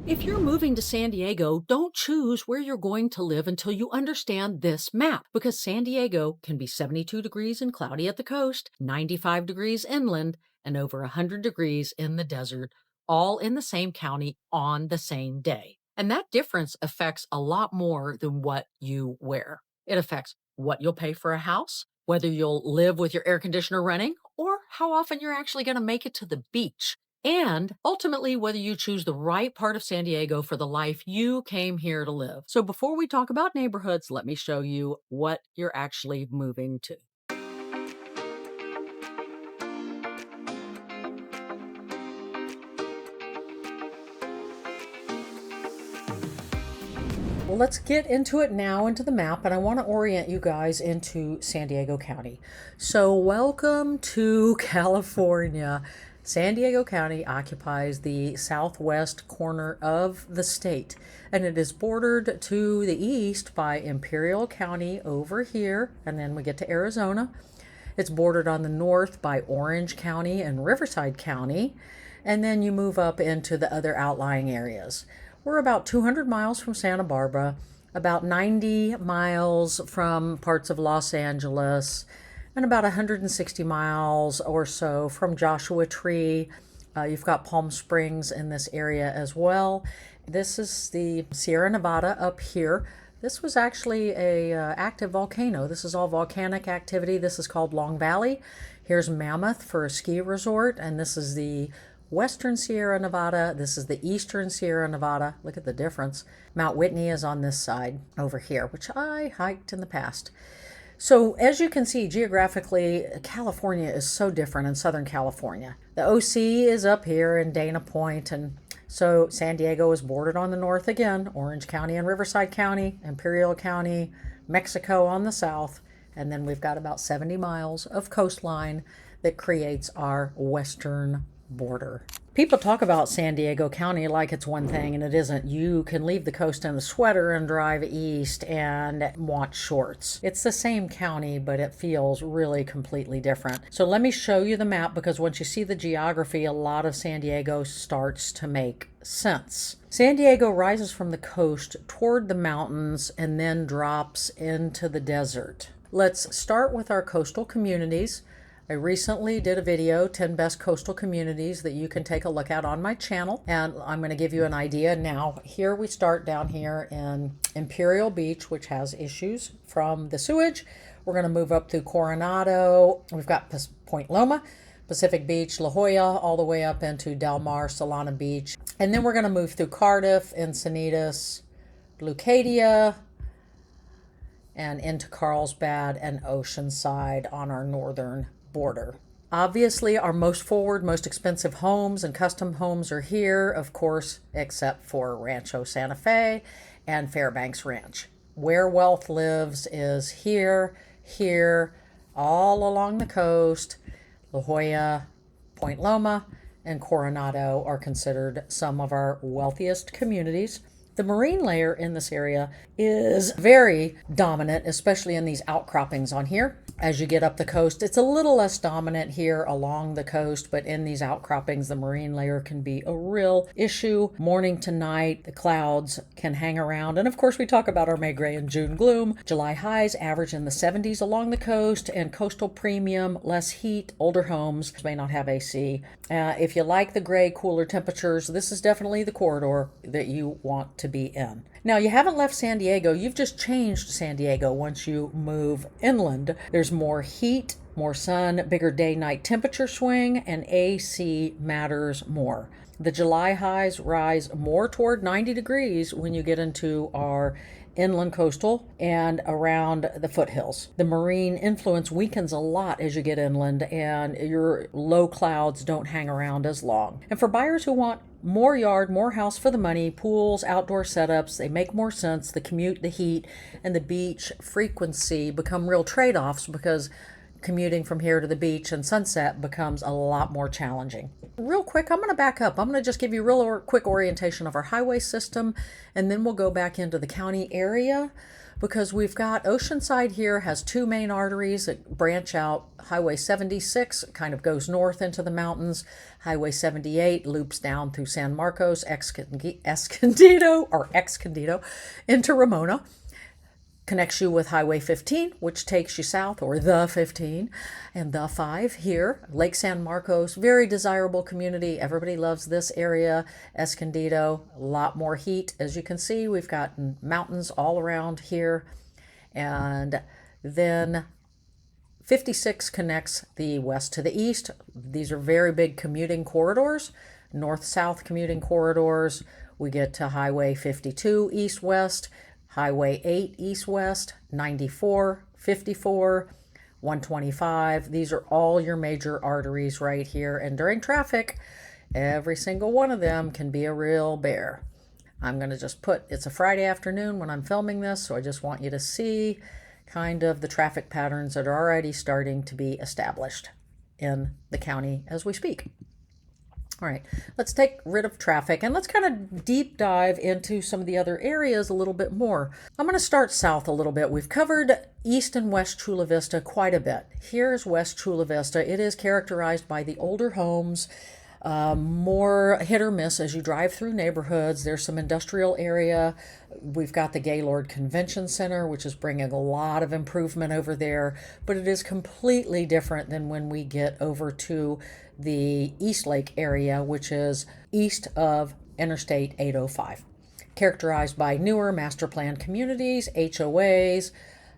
If you're moving to San Diego, don't choose where you're going to live until you understand this map, because San Diego can be 72 degrees and cloudy at the coast, 95 degrees inland, and over 100 degrees in the desert, all in the same county on the same day. And that difference affects a lot more than what you wear. It affects what you'll pay for a house, whether you'll live with your air conditioner running, or how often you're actually going to make it to the beach, and ultimately whether you choose the right part of San Diego for the life you came here to live. So before we talk about neighborhoods, let me show you what you're actually moving to. Well, let's get into it now, into the map, and I want to orient you guys into San Diego County. So welcome to California. San Diego County occupies the southwest corner of the state, and it is bordered to the east by Imperial County over here, and then we get to Arizona. It's bordered on the north by Orange County and Riverside County, and then you move up into the other outlying areas. We're about 200 miles from Santa Barbara, about 90 miles from parts of Los Angeles, and about 160 miles or so from Joshua Tree. You've got Palm Springs in this area as well. This is the Sierra Nevada up here. This was actually a active volcano. This is all volcanic activity. This is called Long Valley. Here's Mammoth for a ski resort, and this is the Western Sierra Nevada. This is the Eastern Sierra Nevada. Look at the difference. Mount Whitney is on this side over here, which I hiked in the past. So as you can see, geographically, California is so different in Southern California. The OC is up here in Dana Point, and so San Diego is bordered on the north again, Orange County and Riverside County, Imperial County, Mexico on the south, and then we've got about 70 miles of coastline that creates our western border. People talk about San Diego County like it's one thing, and it isn't. You can leave the coast in a sweater and drive east and want shorts. It's the same county, but it feels really completely different. So let me show you the map, because once you see the geography, a lot of San Diego starts to make sense. San Diego rises from the coast toward the mountains and then drops into the desert. Let's start with our coastal communities. I recently did a video, 10 best coastal communities, that you can take a look at on my channel, and I'm going to give you an idea now. Here we start down here in Imperial Beach, which has issues from the sewage. We're going to move up through Coronado. We've got Point Loma, Pacific Beach, La Jolla, all the way up into Del Mar, Solana Beach. And then we're going to move through Cardiff, Encinitas, Leucadia, and into Carlsbad and Oceanside on our northern border. Obviously, our most forward, most expensive homes and custom homes are here, of course, except for Rancho Santa Fe and Fairbanks Ranch. Where wealth lives is here, all along the coast. La Jolla, Point Loma, and Coronado are considered some of our wealthiest communities. The marine layer in this area is very dominant, especially in these outcroppings on here. As you get up the coast, it's a little less dominant here along the coast, but in these outcroppings, the marine layer can be a real issue. Morning to night, the clouds can hang around. And of course, we talk about our May gray and June gloom. July highs average in the 70s along the coast, and coastal premium, less heat, older homes may not have AC. If you like the gray, cooler temperatures, this is definitely the corridor that you want to be in. Now, you haven't left San Diego. You've just changed San Diego once you move inland. There's more heat, more sun, bigger day-night temperature swing, and AC matters more. The July highs rise more toward 90 degrees when you get into our inland coastal and around the foothills. The marine influence weakens a lot as you get inland, and your low clouds don't hang around as long. And for buyers who want more yard, more house for the money, pools, outdoor setups, they make more sense. The commute, the heat, and the beach frequency become real trade-offs, because commuting from here to the beach and Sunset becomes a lot more challenging. Real quick, I'm going to back up. I'm going to just give you a real quick orientation of our highway system, and then we'll go back into the county area, because we've got Oceanside here has two main arteries that branch out. Highway 76 kind of goes north into the mountains. Highway 78 loops down through San Marcos, Escondido into Ramona. Connects you with Highway 15, which takes you south, or the 15, and the 5 here. Lake San Marcos, very desirable community. Everybody loves this area. Escondido, a lot more heat. As you can see, we've got mountains all around here. And then 56 connects the west to the east. These are very big commuting corridors, north-south commuting corridors. We get to Highway 52 east-west, Highway 8 east-west, 94, 54, 125. These are all your major arteries right here. And during traffic, every single one of them can be a real bear. I'm going to just put, it's a Friday afternoon when I'm filming this, so I just want you to see kind of the traffic patterns that are already starting to be established in the county as we speak. All right, let's take rid of traffic and let's kind of deep dive into some of the other areas a little bit more. I'm going to start south a little bit. We've covered East and West Chula Vista quite a bit. Here's West Chula Vista. It is characterized by the older homes, more hit or miss as you drive through neighborhoods. There's some industrial area. We've got the Gaylord Convention Center, which is bringing a lot of improvement over there, but it is completely different than when we get over to the East Lake area, which is east of Interstate 805. Characterized by newer master planned communities, HOAs,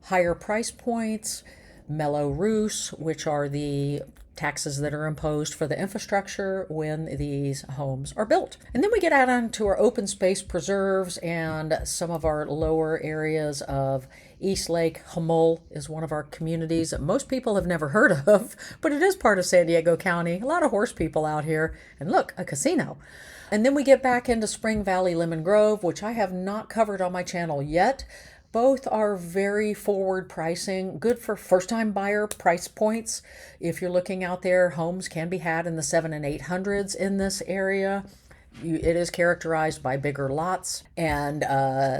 higher price points, mellow roofs, which are the taxes that are imposed for the infrastructure when these homes are built. And then we get out onto our open space preserves and some of our lower areas of East Lake. Humul is one of our communities that most people have never heard of, but it is part of San Diego County. A lot of horse people out here. And look, a casino. And then we get back into Spring Valley Lemon Grove, which I have not covered on my channel yet. Both are very forward pricing, good for first-time buyer price points. If you're looking out there, homes can be had in the 700s and 800s in this area. It is characterized by bigger lots, and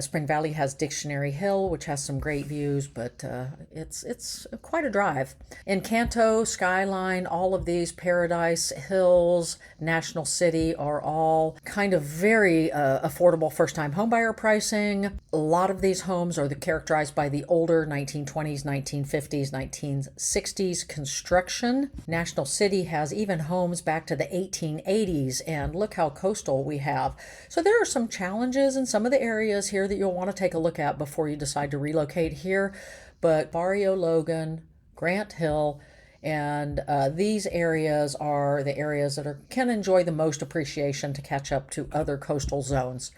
Spring Valley has Dictionary Hill, which has some great views, but it's quite a drive. Encanto, Skyline, all of these, Paradise Hills, National City are all kind of very affordable first-time homebuyer pricing. A lot of these homes are characterized by the older 1920s, 1950s, 1960s construction. National City has even homes back to the 1880s, and look how coastal we have. So there are some challenges in some of the areas here that you'll want to take a look at before you decide to relocate here. But Barrio Logan, Grant Hill, and these areas are the areas that can enjoy the most appreciation to catch up to other coastal zones.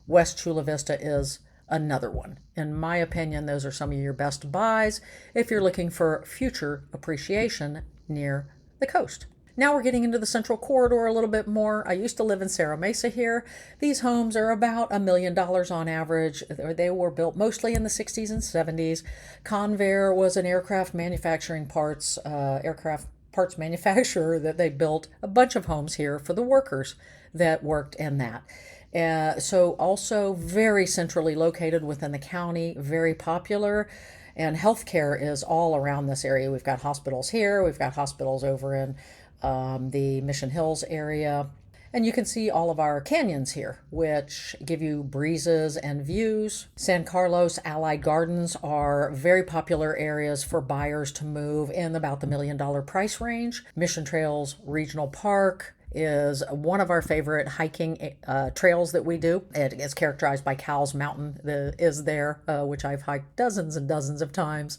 West Chula Vista is another one. In my opinion, those are some of your best buys if you're looking for future appreciation near the coast. Now we're getting into the Central Corridor a little bit more. I used to live in Serra Mesa here. These homes are about $1 million on average. They were built mostly in the 60s and 70s. Convair was an aircraft parts manufacturer that they built a bunch of homes here for the workers that worked in that. So also very centrally located within the county, very popular. And healthcare is all around this area. We've got hospitals here. We've got hospitals over in the Mission Hills area. And you can see all of our canyons here, which give you breezes and views. San Carlos Allied Gardens are very popular areas for buyers to move in about the $1 million price range. Mission Trails Regional Park is one of our favorite hiking trails that we do. It is characterized by Cowles Mountain that is there, which I've hiked dozens and dozens of times.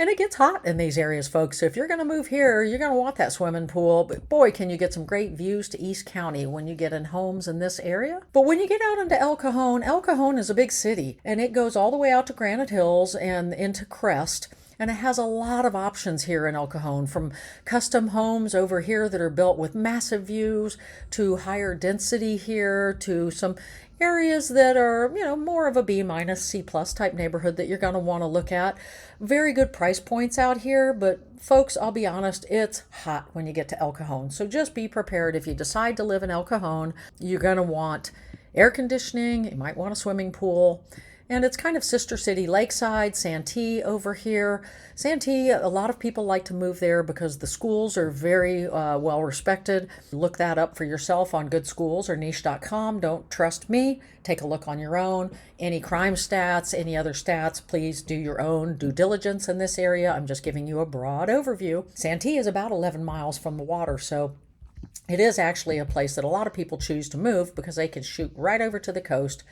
And it gets hot in these areas, folks. So if you're going to move here, you're going to want that swimming pool. But boy, can you get some great views to East County when you get in homes in this area. But when you get out into El Cajon is a big city. And it goes all the way out to Granite Hills and into Crest. And it has a lot of options here in El Cajon, from custom homes over here that are built with massive views to higher density here to some areas that are, more of a B minus C plus type neighborhood that you're going to want to look at. Very good price points out here, but folks, I'll be honest, it's hot when you get to El Cajon. So just be prepared. If you decide to live in El Cajon, you're going to want air conditioning, you might want a swimming pool. And it's kind of sister city Lakeside, Santee over here. Santee, a lot of people like to move there because the schools are very well respected. Look that up for yourself on Good Schools or niche.com. Don't trust me. Take a look on your own. Any crime stats, any other stats, please do your own due diligence in this area. I'm just giving you a broad overview. Santee is about 11 miles from the water, so it is actually a place that a lot of people choose to move because they can shoot right over to the coast.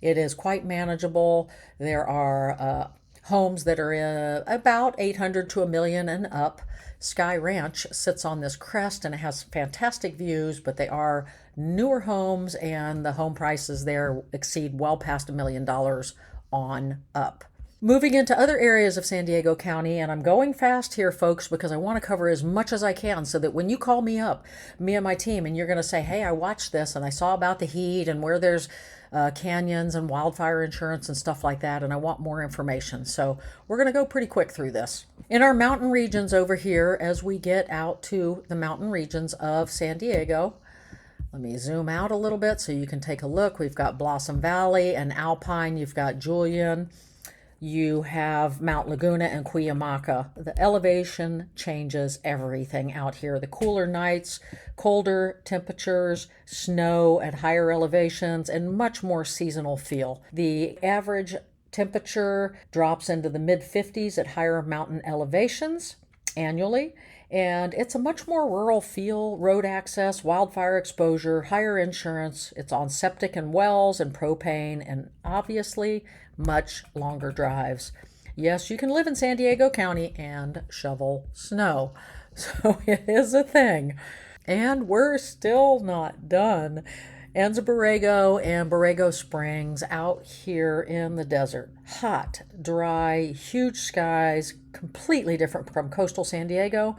It is quite manageable. There are homes that are in about 800 to a million and up. Sky Ranch sits on this crest and it has fantastic views, but they are newer homes and the home prices there exceed well past $1 million on up. Moving into other areas of San Diego County, and I'm going fast here, folks, because I want to cover as much as I can so that when you call me up, me and my team, and you're going to say, hey, I watched this and I saw about the heat and where there's canyons and wildfire insurance and stuff like that, and I want more information. So we're going to go pretty quick through this. In our mountain regions over here, as we get out to the mountain regions of San Diego, let me zoom out a little bit so you can take a look. We've got Blossom Valley and Alpine. You've got Julian. You have Mount Laguna and Cuyamaca. The elevation changes everything out here. The cooler nights, colder temperatures, snow at higher elevations, and much more seasonal feel. The average temperature drops into the mid-50s at higher mountain elevations annually. And it's a much more rural feel, road access, wildfire exposure, higher insurance. It's on septic and wells and propane, and obviously much longer drives. Yes, you can live in San Diego County and shovel snow. So it is a thing. And we're still not done. Anza Borrego and Borrego Springs out here in the desert. Hot, dry, huge skies, completely different from coastal San Diego.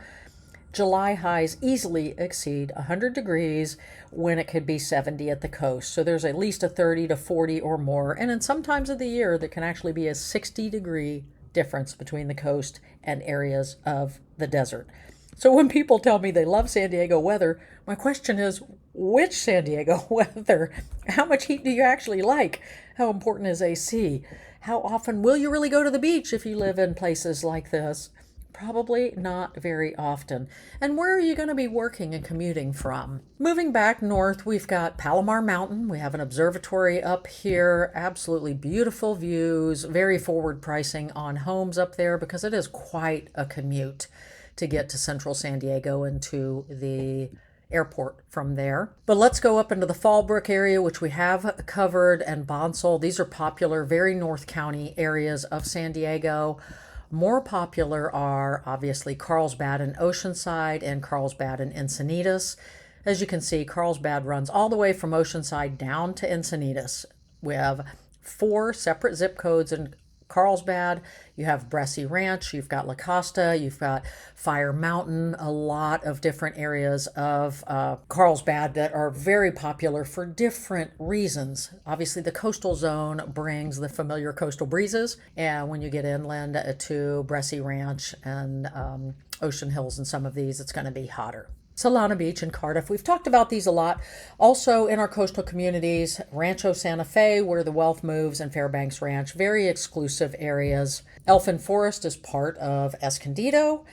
July highs easily exceed 100 degrees when it could be 70 at the coast. So there's at least a 30 to 40 or more. And in some times of the year, there can actually be a 60-degree difference between the coast and areas of the desert. So when people tell me they love San Diego weather, my question is, which San Diego weather? How much heat do you actually like? How important is AC? How often will you really go to the beach if you live in places like this? Probably not very often. And where are you going to be working and commuting from? Moving back north, we've got Palomar Mountain. We have an observatory up here. Absolutely beautiful views. Very forward pricing on homes up there because it is quite a commute to get to central San Diego and to the airport from there. But let's go up into the Fallbrook area, which we have covered, and Bonsall. These are popular, very North County areas of San Diego. More popular are obviously Carlsbad and Oceanside and Carlsbad and Encinitas. As you can see, Carlsbad runs all the way from Oceanside down to Encinitas. We have 4 separate zip codes in Carlsbad. You have Bresci Ranch, you've got La Costa, you've got Fire Mountain, a lot of different areas of Carlsbad that are very popular for different reasons. Obviously, the coastal zone brings the familiar coastal breezes, and when you get inland to Bresci Ranch and Ocean Hills and some of these, it's going to be hotter. Solana Beach and Cardiff. We've talked about these a lot. Also in our coastal communities, Rancho Santa Fe, where the wealth moves, and Fairbanks Ranch, very exclusive areas. Elfin Forest is part of Escondido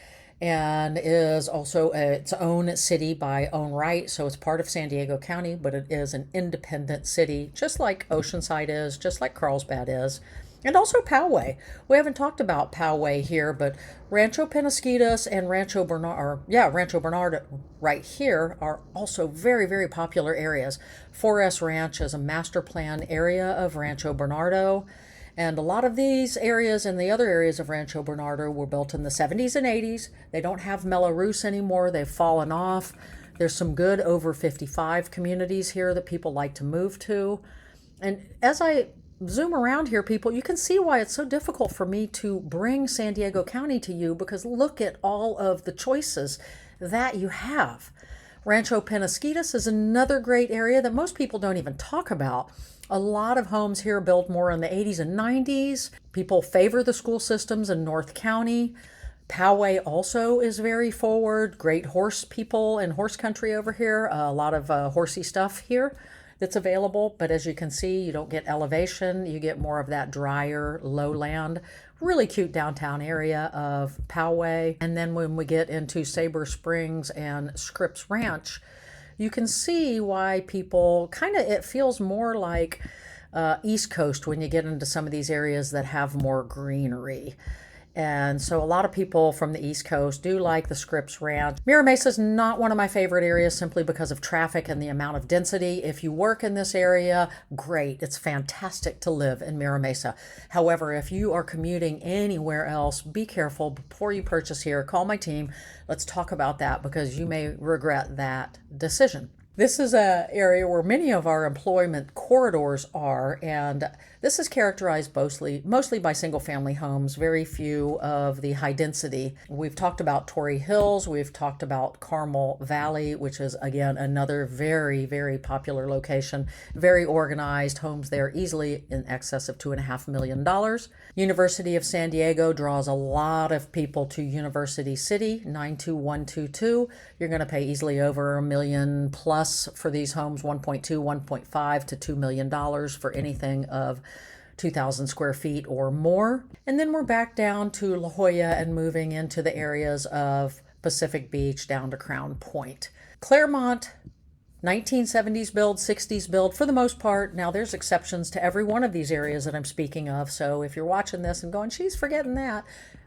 and is also its own city by own right. So it's part of San Diego County, but it is an independent city, just like Oceanside is, just like Carlsbad is. And also Poway. We haven't talked about Poway here, but Rancho Penasquitas and Rancho Bernardo right here are also very, very popular areas. 4S Ranch is a master plan area of Rancho Bernardo. And a lot of these areas and the other areas of Rancho Bernardo were built in the 70s and 80s. They don't have Mello-Roos anymore. They've fallen off. There's some good over 55 communities here that people like to move to. And as I zoom around here, people, you can see why it's so difficult for me to bring San Diego County to you, because look at all of the choices that you have. Rancho Penasquitos is another great area that most people don't even talk about. A lot of homes here built more in the 80s and 90s. People favor the school systems in North County. Poway also is very forward. Great horse people and horse country over here. A lot of horsey stuff here that's available. But as you can see, you don't get elevation. You get more of that drier lowland. Really cute downtown area of Poway. And then when we get into Sabre Springs and Scripps Ranch, you can see why people it feels more like East Coast when you get into some of these areas that have more greenery. And so a lot of people from the East Coast do like the Scripps Ranch. Mira Mesa is not one of my favorite areas simply because of traffic and the amount of density. If you work in this area, great. It's fantastic to live in Mira Mesa. However, if you are commuting anywhere else, be careful before you purchase here. Call my team. Let's talk about that, because you may regret that decision. This is an area where many of our employment corridors are, and this is characterized mostly by single-family homes, very few of the high density. We've talked about Torrey Hills, we've talked about Carmel Valley, which is, again, another very, very popular location, very organized, homes there easily in excess of $2.5 million. University of San Diego draws a lot of people to University City, 92122. You're going to pay easily over $1 million plus for these homes, 1.2, 1.5 to $2 million for anything of 2,000 square feet or more. And then we're back down to La Jolla and moving into the areas of Pacific Beach down to Crown Point. Claremont, 1970s build, 60s build for the most part. Now there's exceptions to every one of these areas that I'm speaking of. So if you're watching this and going, she's forgetting that,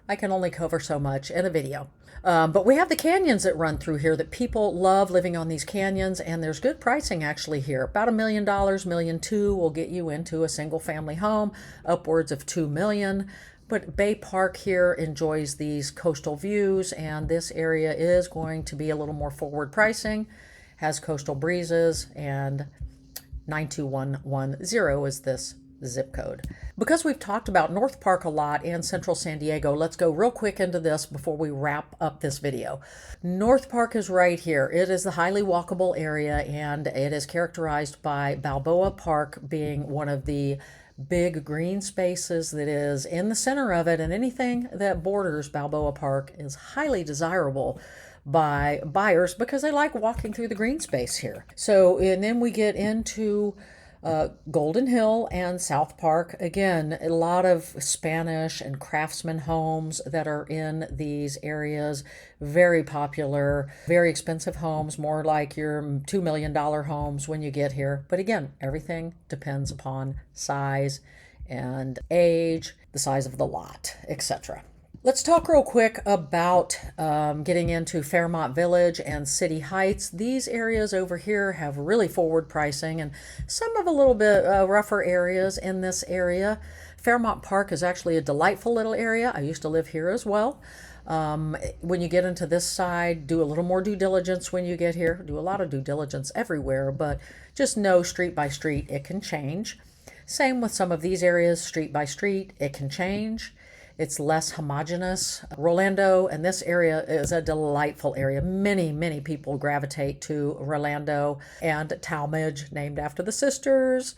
I can only cover so much in a video. But we have the canyons that run through here that people love living on these canyons, and there's good pricing actually here. About $1 million, $1.2 million will get you into a single family home, upwards of $2 million. But Bay Park here enjoys these coastal views, and this area is going to be a little more forward pricing, has coastal breezes, and 92110 is this zip code. Because we've talked about North Park a lot and Central San Diego, let's go real quick into this before we wrap up this video. North Park is right here. It is the highly walkable area, and it is characterized by Balboa Park being one of the big green spaces that is in the center of it, and anything that borders Balboa Park is highly desirable by buyers because they like walking through the green space here. So, and then we get into Golden Hill and South Park. Again, a lot of Spanish and craftsman homes that are in these areas. Very popular, very expensive homes, more like your $2 million homes when you get here. But again, everything depends upon size and age, the size of the lot, etc. Let's talk real quick about getting into Fairmont Village and City Heights. These areas over here have really forward pricing, and some of a little bit rougher areas in this area. Fairmont Park is actually a delightful little area. I used to live here as well. When you get into this side, do a little more due diligence when you get here. Do a lot of due diligence everywhere, but just know street by street it can change. Same with some of these areas, street by street it can change. It's less homogeneous. Rolando and this area is a delightful area. Many people gravitate to Rolando, and Talmadge, named after the sisters.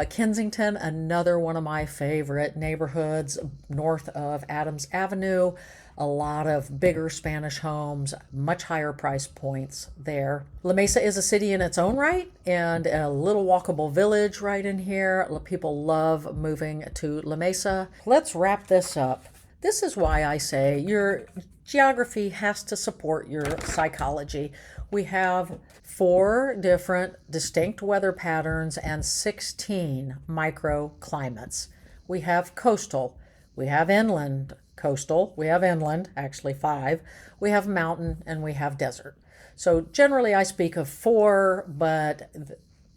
Kensington, another one of my favorite neighborhoods north of Adams Avenue. A lot of bigger Spanish homes, much higher price points there. La Mesa is a city in its own right, and a little walkable village right in here. People love moving to La Mesa. Let's wrap this up. This is why I say your geography has to support your psychology. We have 4 different distinct weather patterns and 16 microclimates. We have coastal, we have inland, coastal, we have inland, actually 5, we have mountain, and we have desert. So generally I speak of 4, but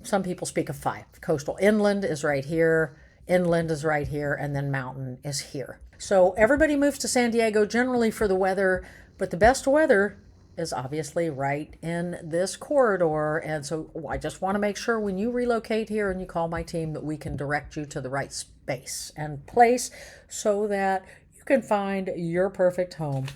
some people speak of 5. Coastal, inland is right here, inland is right here, and then mountain is here. So everybody moves to San Diego generally for the weather, but the best weather is obviously right in this corridor. And so I just want to make sure when you relocate here and you call my team that we can direct you to the right space and place so that you can find your perfect home.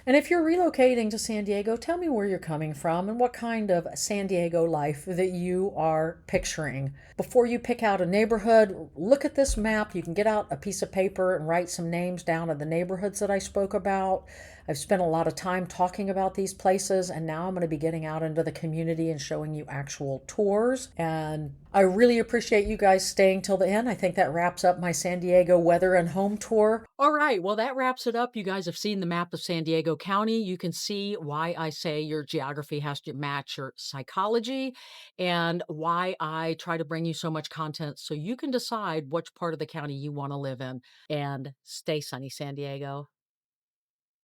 And if you're relocating to San Diego, tell me where you're coming from and what kind of San Diego life that you are picturing. Before you pick out a neighborhood, look at this map. You can get out a piece of paper and write some names down of the neighborhoods that I spoke about. I've spent a lot of time talking about these places, and now I'm going to be getting out into the community and showing you actual tours. And I really appreciate you guys staying till the end. I think that wraps up my San Diego weather and home tour. All right, well, that wraps it up. You guys have seen the map of San Diego County. You can see why I say your geography has to match your psychology and why I try to bring you so much content so you can decide which part of the county you want to live in. And stay sunny, San Diego.